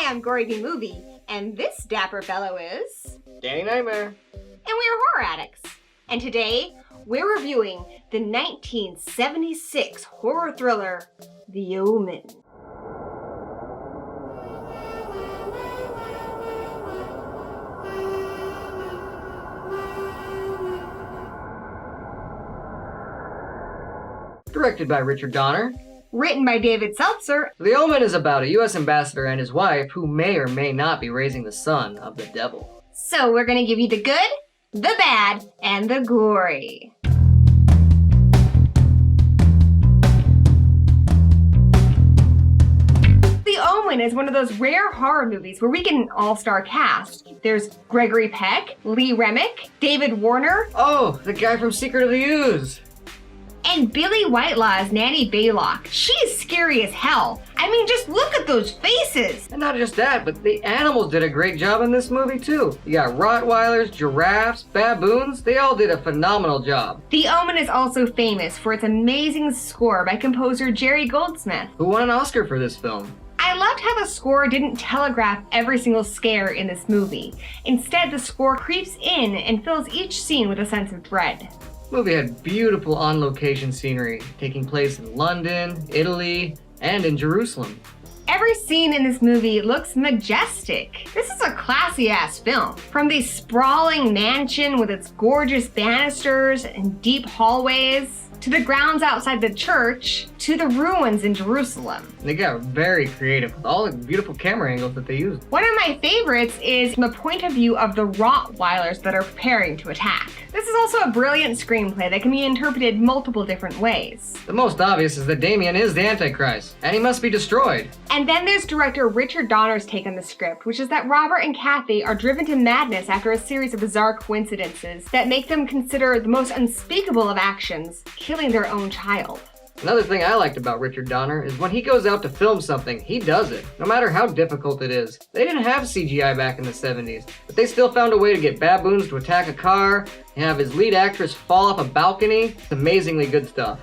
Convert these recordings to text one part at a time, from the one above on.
am Gory the Movie, and this dapper fellow is... Danny Nightmare. And we're horror addicts. And today, we're reviewing the 1976 horror thriller, The Omen. Directed by Richard Donner. Written by David Seltzer. The Omen is about a U.S. ambassador and his wife who may or may not be raising the son of the devil. So we're gonna give you the good, the bad, and the gory. The Omen is one of those rare horror movies where we get an all-star cast. There's Gregory Peck, Remick, David Warner. Oh, the guy from Secret of the Ooze. And Billy Whitelaw's Nanny Baylock. She's scary as hell. I mean, just look at those faces. And not just that, but the animals did a great job in this movie too. You got Rottweilers, giraffes, baboons. They all did a phenomenal job. The Omen is also famous for its amazing score by composer Jerry Goldsmith, who won an Oscar for this film. I loved how the score didn't telegraph every single scare in this movie. Instead, the score creeps in and fills each scene with a sense of dread. The movie had beautiful on-location scenery, taking place in London, Italy, and in Jerusalem. Every scene in this movie looks majestic. This is a classy-ass film. From the sprawling mansion with its gorgeous banisters and deep hallways, to the grounds outside the church, to the ruins in Jerusalem. They got very creative with all the beautiful camera angles that they used. One of my favorites is from the point of view of the Rottweilers that are preparing to attack. This is also a brilliant screenplay that can be interpreted multiple different ways. The most obvious is that Damien is the Antichrist, and he must be destroyed. And then there's director Richard Donner's take on the script, which is that Robert and Kathy are driven to madness after a series of bizarre coincidences that make them consider the most unspeakable of actions, killing their own child. Another thing I liked about Richard Donner is when he goes out to film something, he does it, no matter how difficult it is. They didn't have CGI back in the 70s, but they still found a way to get baboons to attack a car and have his lead actress fall off a balcony. It's amazingly good stuff.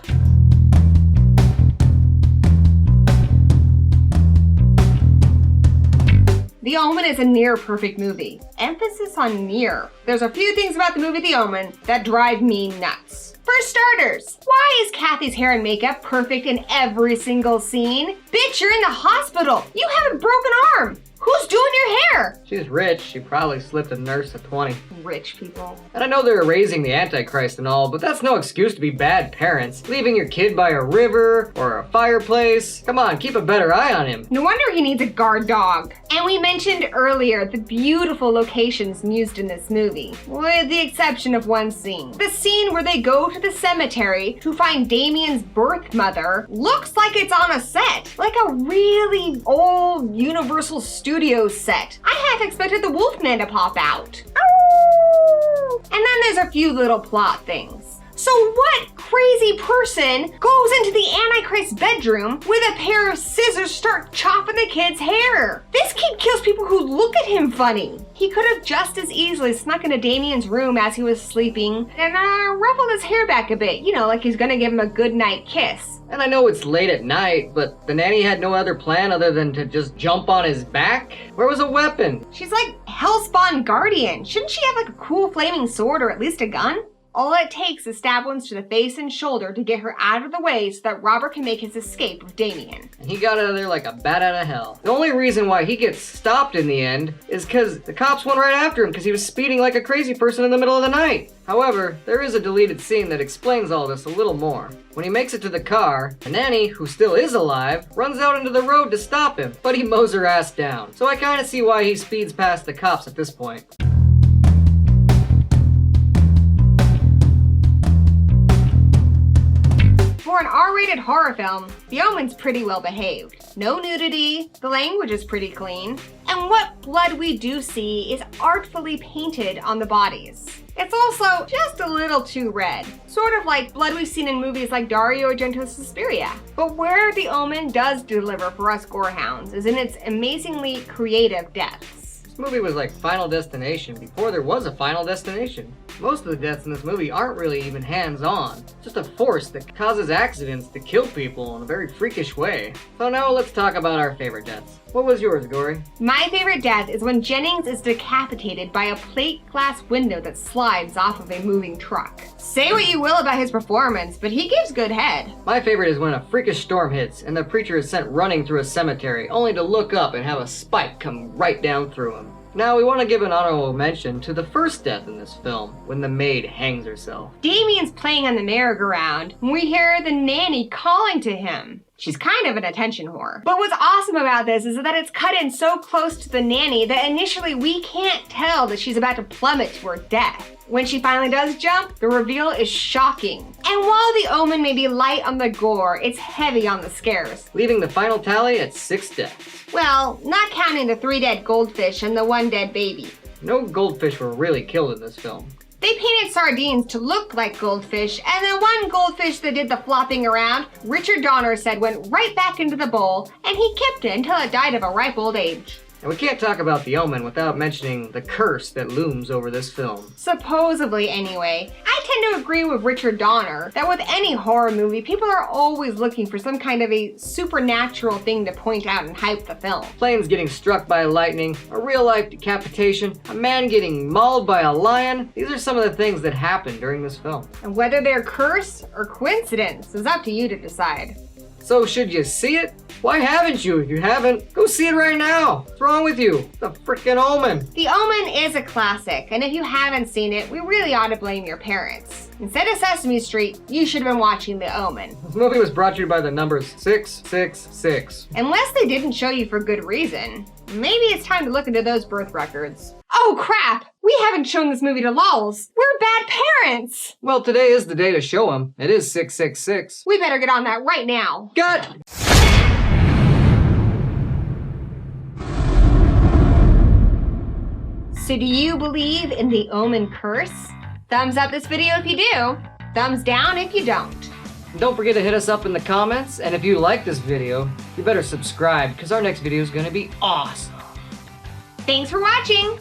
The Omen is a near-perfect movie. Emphasis on near. There's a few things about the movie The Omen that drive me nuts. For starters, why is Kathy's hair and makeup perfect in every single scene? Bitch, you're in the hospital. You have a broken arm. Who's doing your hair? She's rich. She probably slipped a nurse at 20. Rich people. And I know they're raising the Antichrist and all, but that's no excuse to be bad parents. Leaving your kid by a river or a fireplace. Come on, keep a better eye on him. No wonder he needs a guard dog. And we mentioned earlier the beautiful locations used in this movie, with the exception of one scene. The scene where they go to the cemetery to find Damien's birth mother looks like it's on a set. Like a really old Universal Studios set. I half expected the Wolfman to pop out. And then there's a few little plot things. So what crazy person goes into the Antichrist's bedroom with a pair of scissors start chopping the kid's hair? This kid kills people who look at him funny. He could have just as easily snuck into Damien's room as he was sleeping and ruffled his hair back a bit, you know, like he's gonna give him a goodnight kiss. And I know it's late at night, but the nanny had no other plan other than to just jump on his back? Where was a weapon? She's like Hellspawn Guardian. Shouldn't she have like a cool flaming sword or at least a gun? All it takes is stab wounds to the face and shoulder to get her out of the way so that Robert can make his escape with Damien. And he got out of there like a bat out of hell. The only reason why he gets stopped in the end is because the cops went right after him because he was speeding like a crazy person in the middle of the night. However, there is a deleted scene that explains all this a little more. When he makes it to the car, the nanny, who still is alive, runs out into the road to stop him, but he mows her ass down. So I kinda see why he speeds past the cops at this point. For an R-rated horror film, The Omen's pretty well behaved. No nudity, the language is pretty clean, and what blood we do see is artfully painted on the bodies. It's also just a little too red, sort of like blood we've seen in movies like Dario Argento's Suspiria. But where The Omen does deliver for us gorehounds is in its amazingly creative deaths. This movie was like Final Destination before there was a Final Destination. Most of the deaths in this movie aren't really even hands-on. It's just a force that causes accidents to kill people in a very freakish way. So now let's talk about our favorite deaths. What was yours, Gory? My favorite death is when Jennings is decapitated by a plate glass window that slides off of a moving truck. Say what you will about his performance, but he gives good head. My favorite is when a freakish storm hits and the preacher is sent running through a cemetery, only to look up and have a spike come right down through him. Now, we want to give an honorable mention to the first death in this film, when the maid hangs herself. Damien's playing on the merry-go-round when we hear the nanny calling to him. She's kind of an attention whore. But what's awesome about this is that it's cut in so close to the nanny that initially we can't tell that she's about to plummet to her death. When she finally does jump, the reveal is shocking. And while the Omen may be light on the gore, it's heavy on the scares. Leaving the final tally at 6 deaths. Well, not counting the 3 dead goldfish and the 1 dead baby. No goldfish were really killed in this film. They painted sardines to look like goldfish, and the one goldfish that did the flopping around, Richard Donner said went right back into the bowl, and he kept it until it died of a ripe old age. And we can't talk about the Omen without mentioning the curse that looms over this film. Supposedly, anyway. I tend to agree with Richard Donner that with any horror movie, people are always looking for some kind of a supernatural thing to point out and hype the film. Planes getting struck by lightning, a real-life decapitation, a man getting mauled by a lion. These are some of the things that happen during this film. And whether they're curse or coincidence is up to you to decide. So should you see it? Why haven't you? If you haven't, go see it right now. What's wrong with you? The frickin' Omen. The Omen is a classic, and if you haven't seen it, we really ought to blame your parents. Instead of Sesame Street, you should have been watching The Omen. This movie was brought to you by the numbers 666. Unless they didn't show you for good reason. Maybe it's time to look into those birth records. Oh crap! We haven't shown this movie to Lols. We're bad parents! Well, today is the day to show them. It is 666. We better get on that right now. Got. So do you believe in the Omen curse? Thumbs up this video if you do. Thumbs down if you don't. Don't forget to hit us up in the comments, and if you like this video, you better subscribe, because our next video is going to be awesome. Thanks for watching!